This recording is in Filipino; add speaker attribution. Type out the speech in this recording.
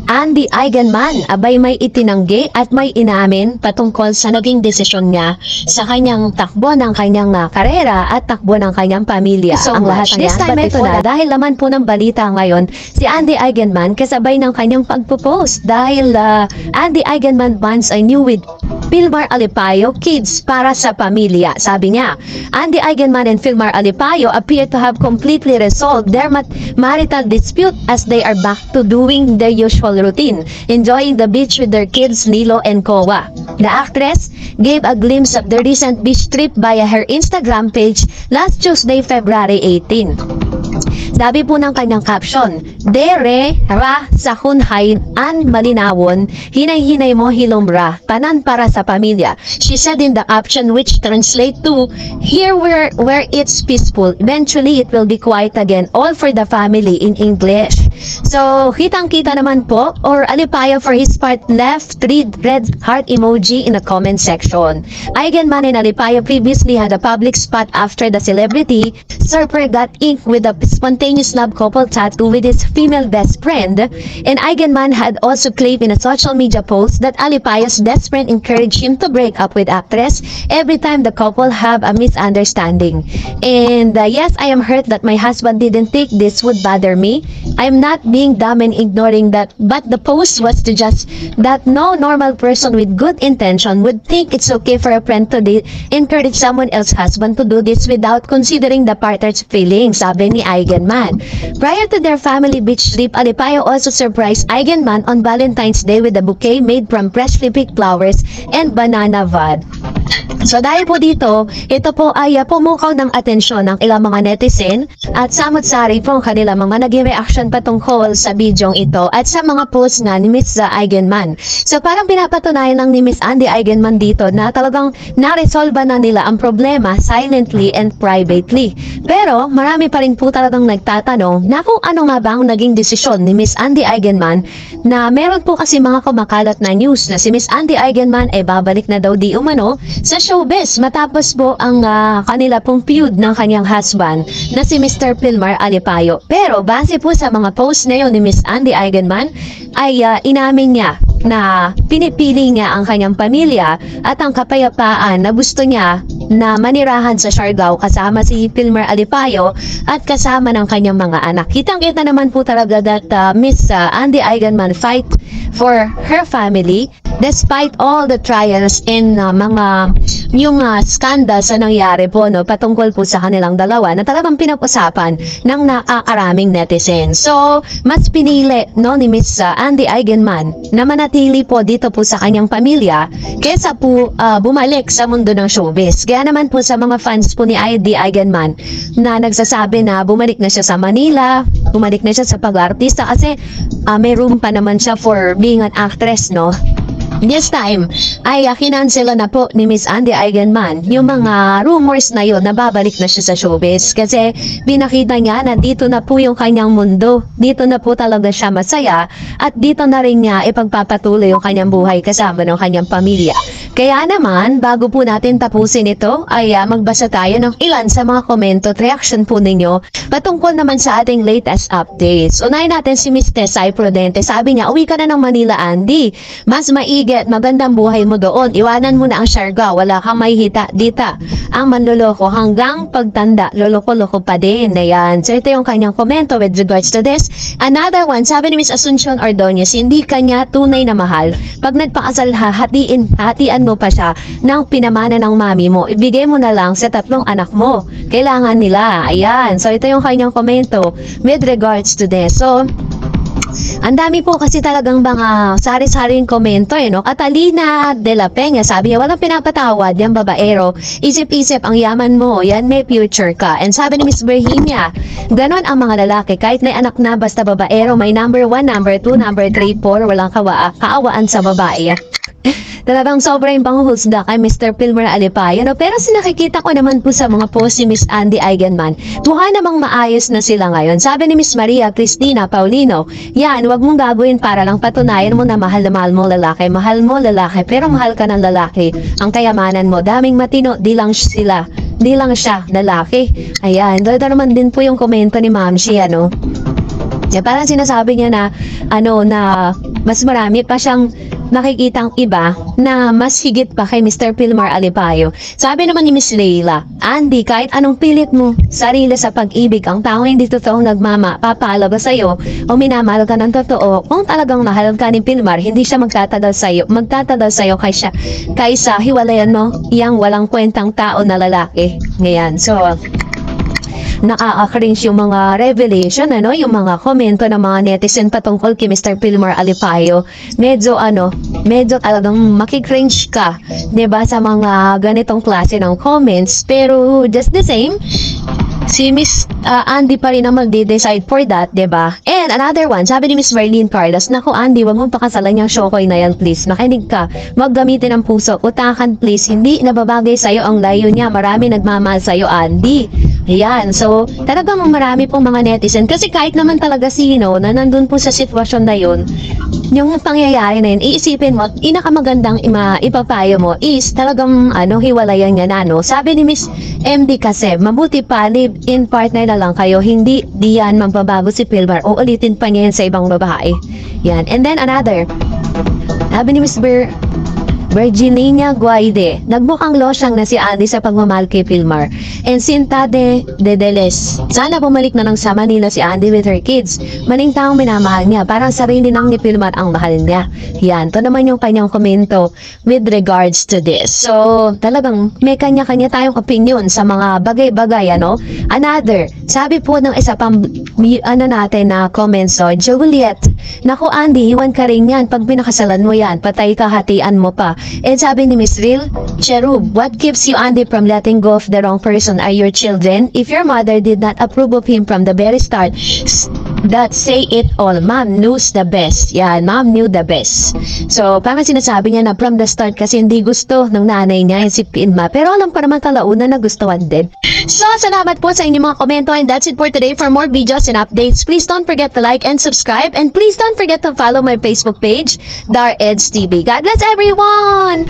Speaker 1: Andy Eigenman, abay may itinanggi at may inamin patungkol sa naging desisyon niya sa kanyang takbo ng kanyang karera at takbo ng kanyang pamilya. So ang lahat this time ito na dahil laman po ng balita ngayon si Andy Eigenman kasabay ng kanyang pagpo-post dahil Andy Eigenman bonds I knew with Filmar Alipayo kids para sa pamilya. Sabi niya, Andy Eigenman and Filmar Alipayo appear to have completely resolved their marital dispute as they are back to doing their usual routine, enjoying the beach with their kids Nilo and Kowa. The actress gave a glimpse of the recent beach trip via her Instagram page last Tuesday, February 18. Sabi po ng kanyang caption, Dere, ra, sa hunhay, an malinawon, hinay-hinay mo hilombra, panan para sa pamilya. She said in the caption which translate to, here where it's peaceful, eventually it will be quiet again, all for the family in English. So, kitang-kita naman po, or Alipayo for his part left 3 red heart emoji in the comment section. Eigenman and Alipayo previously had a public spot after the celebrity surfer got inked with a spontaneous love couple tattoo with his female best friend, and Eigenman had also claimed in a social media post that Alipayo's best friend encouraged him to break up with actress every time the couple have a misunderstanding. And yes, I am hurt that my husband didn't think this would bother me. I'm not being dumb and ignoring that, but the post was to just that no normal person with good intention would think it's okay for a friend to encourage someone else's husband to do this without considering the partner's feelings, sabi ni Eigenman. Prior to their family beach trip, Alipayo also surprised Eigenman on Valentine's Day with a bouquet made from freshly picked flowers and banana bud. So dahil po dito, ito po ay pumukaw ng atensyon ng ilang mga netizen at samot-sari po ang kanilang mga naging reaction patungkol sa bidyong ito at sa mga post nga ni Miss Eigenman. So parang pinapatunayan ng ni Miss Andy Eigenman dito na talagang naresolba na nila ang problema silently and privately. Pero marami pa rin po talagang nagtatanong na kung ano nga ba ang naging desisyon ni Miss Andy Eigenman, na meron po kasi mga kumakalat na news na si Miss Andy Eigenman ay babalik na daw di umano sa showbiz matapos po ang kanila pong feud ng kanyang husband na si Mr. Filmar Alipayo. Pero base po sa mga post na yun ni Miss Andy Eigenman ay inamin niya na pinipili niya ang kanyang pamilya at ang kapayapaan na gusto niya na manirahan sa Siargao kasama si Filmar Alipayo at kasama ng kanyang mga anak. Kitang-kita naman po talaga that Miss Andy Eigenman fight for her family despite all the trials and yung scandal sa nangyari po patungkol po sa kanilang dalawa na talagang pinag-usapan ng nakakaraming netizens. So, mas pinili ni Miss Andy Eigenman na manatili po dito po sa kanyang pamilya kesa po bumalik sa mundo ng showbiz. Kaya naman po sa mga fans po ni Andy Eigenman na nagsasabi na bumalik na siya sa Manila, bumalik na siya sa pag-artista kasi may room pa naman siya for being an actress, This time ay kinansela na po ni Miss Andy Eigenman yung mga rumors na yun na babalik na siya sa showbiz kasi pinakita niya na dito na po yung kanyang mundo, dito na po talaga siya masaya at dito na rin niya ipagpapatuloy yung kanyang buhay kasama ng kanyang pamilya. Kaya naman, bago po natin tapusin ito ay magbasa tayo ng ilan sa mga komento at reaction po ninyo patungkol naman sa ating latest updates. Unahin natin si Miss Tessay Prudente. Sabi niya, uwi ka na ng Manila, Andy. Mas maigi at magandang buhay mo doon. Iwanan mo na ang Siargao. Wala kang may hita dita. Ang manloloko hanggang pagtanda, loloko-loko pa din. Ayan. So ito yung kanyang komento with regards to this. Another one, sabi ni Miss Asuncion Ordonez, hindi kanya tunay na mahal. Pag nagpakasal hatian mo pa siya ng pinamana ng mami mo. Ibigay mo na lang sa 3 anak mo. Kailangan nila. Ayan. So ito yung kanyang komento with regards to this. So, ang dami po kasi talagang mga sari-saring komento Catalina de la Peña, sabi niya, walang pinapatawad yung babaero. Isip-isip ang yaman mo, yan may future ka. And sabi ni Miss Berhimia, ganon ang mga lalaki, kahit may anak na basta babaero, may number 1, number 2, number 3, 4, walang kaawaan sa babae. Talagang sobrang panghuhusga kay Mr. Filmar Alipayo. Pero sinakikita ko naman po sa mga post ni Miss Andy Eigenman, mukha namang maayos na sila ngayon. Sabi ni Miss Maria Cristina Paulino, yan, wag mong gagawin para lang patunayan mo na mahal mo lalaki. Mahal mo lalaki, pero mahal ka ng lalaki. Ang kayamanan mo, daming matino, di lang siya lalaki. Ayan, doon naman din po yung komento ni Ma'am Shia, Parang sinasabi niya na, na mas marami pa siyang nakikitang iba na mas higit pa kay Mr. Pilmar Alipayo. Sabi naman ni Miss Leila, Andy, kahit anong pilit mo sarili sa pag-ibig, ang tao hindi totoong papaalaba sa'yo o minamahal ka ng totoo. Kung talagang mahal ka ni Pilmar, hindi siya magtatagal sa'yo kaysa hiwalayan mo iyang walang kwentang tao na lalaki. Ngayon, so nakaka-cringe yung mga revelation, yung mga komento ng mga netizen patungkol kay Mr. Pilmar Alipayo. Medyo talagang makikringe ka, 'di ba, sa mga ganitong klase ng comments. Pero just the same, si Miss Andy pa rin ang magde-decide for that, 'di ba? And another one, sabi ni Miss Marlene Carlos, naku Andy, wag mong pakasalan yung Shokoy na yan, please. Makinig ka, maggamitin ng puso, utakan please. Hindi nababagay sa'yo ang layo niya. Marami nagmamahal sa'yo, Andy. Yan, so talagang marami pong mga netizen, kasi kahit naman talaga sino na nandun po sa sitwasyon na yun, yung pangyayari na yun, iisipin mo, inakamagandang ipapayo mo is talagang hiwalayan niya na, Sabi ni Miss MD kasi, mabuti pa live-in partner na lang kayo, hindi diyan magbabago si Pilmar o ulitin pa niya yan sa ibang babae. Yan, and then another, sabi ni Miss Virginia Guaide, nagmukhang losyang na si Andy sa pagmamahal kay Pilmar. And Cinta de Deles, sana bumalik na ng sama nila si Andy with her kids. Maling taong minamahal niya, parang sarili nang ni Pilmar ang mahal niya. Yan, to naman yung kanyang komento with regards to this. So, talagang may kanya-kanya tayong opinion sa mga bagay-bagay, Another, sabi po ng isa pang natin na comments, Juliet, naku Andy, iwan ka rin yan, pag pinakasalan mo yan, patay ka, hatian mo pa. And sabi ni Miss Real Cherub, what keeps you Andy from letting go of the wrong person are your children? If your mother did not approve of him from the very start, that say it all. Mom knows the best. Yan, mom knew the best. So, parang sinasabi niya na from the start kasi hindi gusto ng nanay niya yung si Pilma. Pero alam ko naman kalaunan na gustuhan din. So, salamat po sa inyong mga komento, and that's it for today. For more videos and updates, please don't forget to like and subscribe, and please don't forget to follow my Facebook page, Dar Eds TV. God bless everyone!